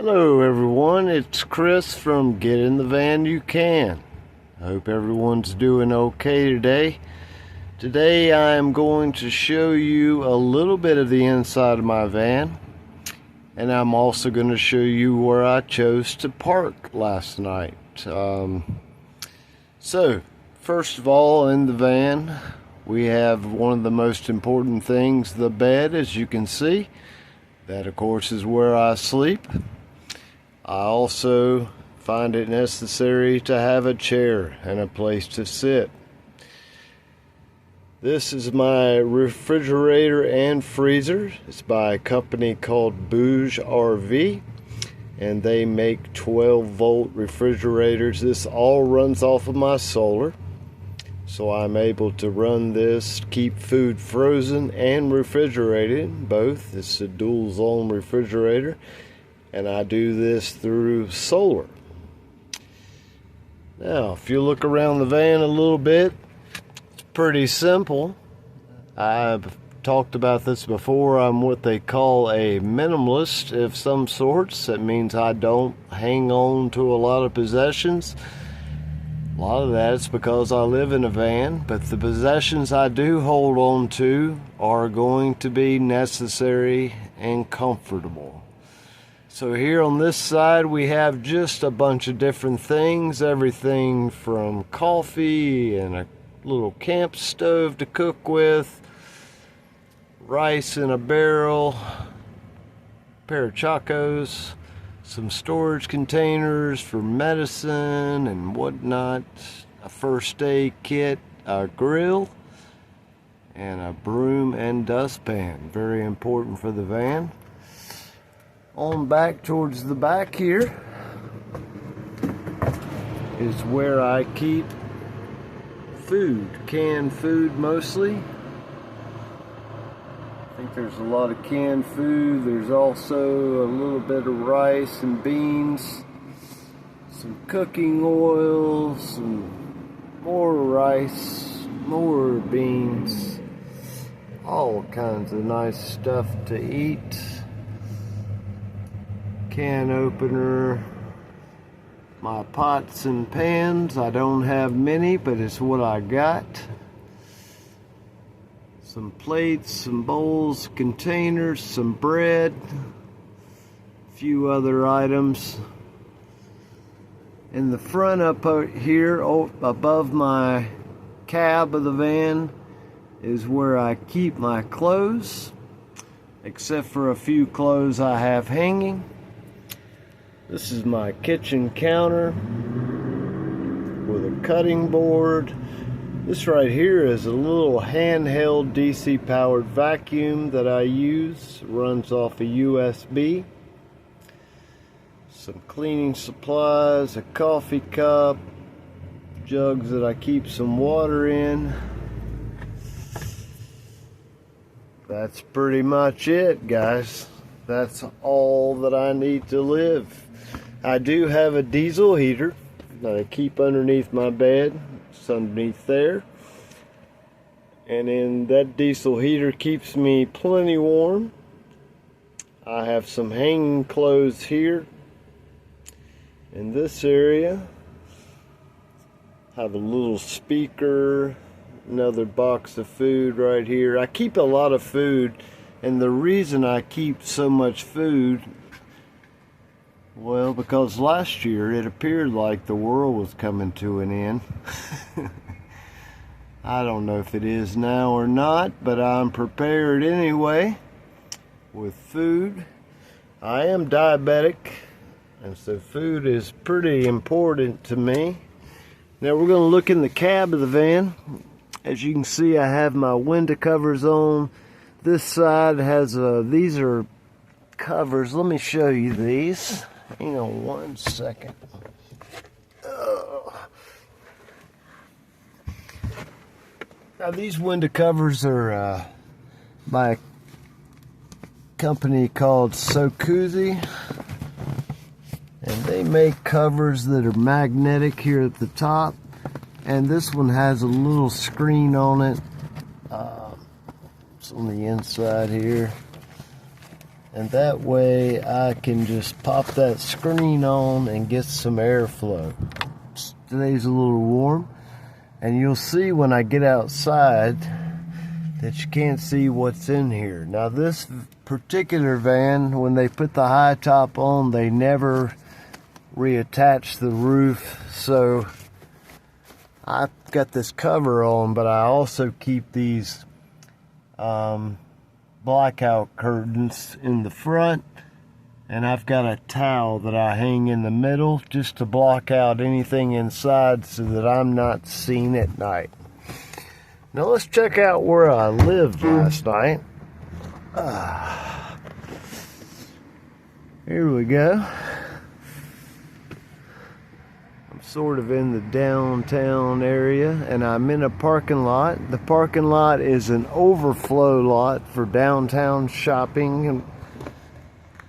Hello everyone, it's Chris from Get in the Van You Can. I hope everyone's doing okay today. Today I am going to show you a little bit of the inside of my van, and I'm also going to show you where I chose to park last night. So first of all, in the van we have one of the most important things, the bed. As you can see, that of course is where I sleep. I also find it necessary to have a chair and a place to sit. This is my refrigerator and freezer. It's by a company called Bouge RV, and they make 12-volt refrigerators. This all runs off of my solar, so I'm able to run this, keep food frozen and refrigerated, both. It's a dual zone refrigerator, and I do this through solar. Now, if you look around the van a little bit, it's pretty simple. I've talked about this before. I'm what they call a minimalist of some sorts. That means I don't hang on to a lot of possessions. A lot of that is because I live in a van, but the possessions I do hold on to are going to be necessary and comfortable. So here on this side we have just a bunch of different things, everything from coffee and a little camp stove to cook with, rice in a barrel, a pair of Chacos, some storage containers for medicine and whatnot, a first aid kit, a grill, and a broom and dustpan. Very important for the van. On back towards the back here is where I keep food, canned food mostly. I think there's a lot of canned food. There's also a little bit of rice and beans, some cooking oil, some more rice, more beans, all kinds of nice stuff to eat. Can opener, my pots and pans. I don't have many, but it's what I got. Some plates, some bowls, containers, some bread, a few other items. In the front up here, above my cab of the van, is where I keep my clothes, except for a few clothes I have hanging. This is my kitchen counter with a cutting board. This right here is a little handheld DC powered vacuum that I use. It runs off a USB. Some cleaning supplies, a coffee cup, jugs that I keep some water in. That's pretty much it, guys. That's all that I need to live. I do have a diesel heater that I keep underneath my bed. It's underneath there. And then that diesel heater keeps me plenty warm. I have some hanging clothes here. In this area, I have a little speaker, another box of food right here. I keep a lot of food, and the reason I keep so much food, well, because last year it appeared like the world was coming to an end. I don't know if it is now or not, but I'm prepared anyway with food. I am diabetic, and so food is pretty important to me. Now we're going to look in the cab of the van. As you can see, I have my window covers on. This side has these are covers. Let me show you these. Hang on one second. Now these window covers are by a company called Sokuzi, and they make covers that are magnetic here at the top, and this one has a little screen on it. It's on the inside here. And that way I can just pop that screen on and get some airflow. Today's a little warm, and you'll see when I get outside that you can't see what's in here. Now this particular van, when they put the high top on, they never reattach the roof, so I've got this cover on, but I also keep these blackout curtains in the front, and I've got a towel that I hang in the middle just to block out anything inside so that I'm not seen at night. Now let's check out where I lived last night. Here we go. I'm sort of in the downtown area, and I'm in a parking lot. The parking lot is an overflow lot for downtown shopping and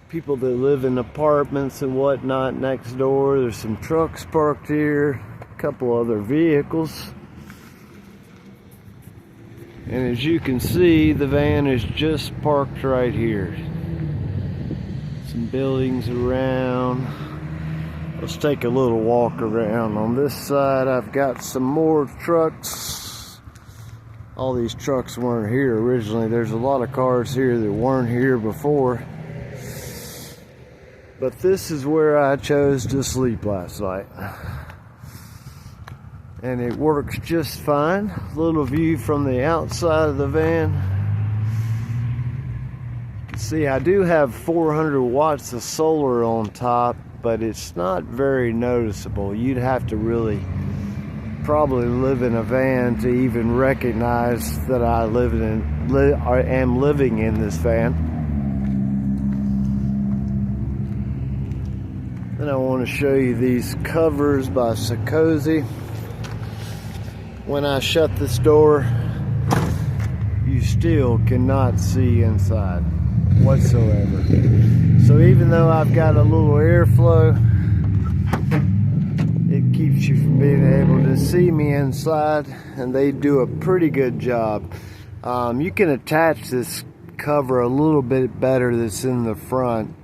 people that live in apartments and whatnot next door. There's some trucks parked here, a couple other vehicles. And as you can see, the van is just parked right here. Some buildings around. Let's take a little walk around. On this side, I've got some more trucks. All these trucks weren't here originally. There's a lot of cars here that weren't here before. But this is where I chose to sleep last night. And it works just fine. Little view from the outside of the van. You can see I do have 400 watts of solar on top, but it's not very noticeable. You'd have to really probably live in a van to even recognize that I am living in this van. Then I want to show you these covers by Sakozy. When I shut this door, you still cannot see inside whatsoever. So even though I've got a little airflow, it keeps you from being able to see me inside, and they do a pretty good job. You can attach this cover a little bit better that's in the front,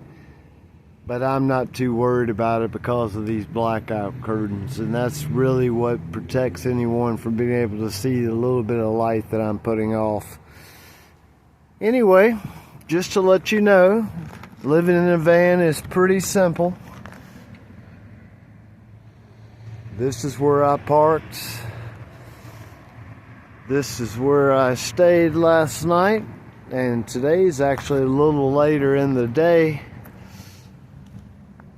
but I'm not too worried about it because of these blackout curtains, and that's really what protects anyone from being able to see the little bit of light that I'm putting off. Anyway, just to let you know, living in a van is pretty simple. This is where I parked. This is where I stayed last night, and today's actually a little later in the day.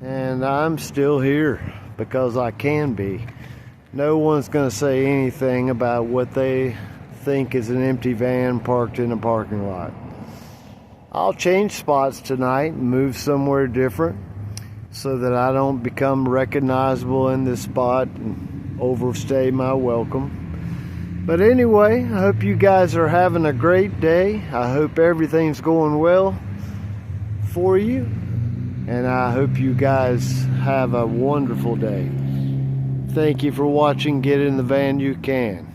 And I'm still here because I can be. No one's going to say anything about what they think is an empty van parked in a parking lot. I'll change spots tonight and move somewhere different so that I don't become recognizable in this spot and overstay my welcome. But anyway, I hope you guys are having a great day. I hope everything's going well for you. And I hope you guys have a wonderful day. Thank you for watching Get in the Van You Can.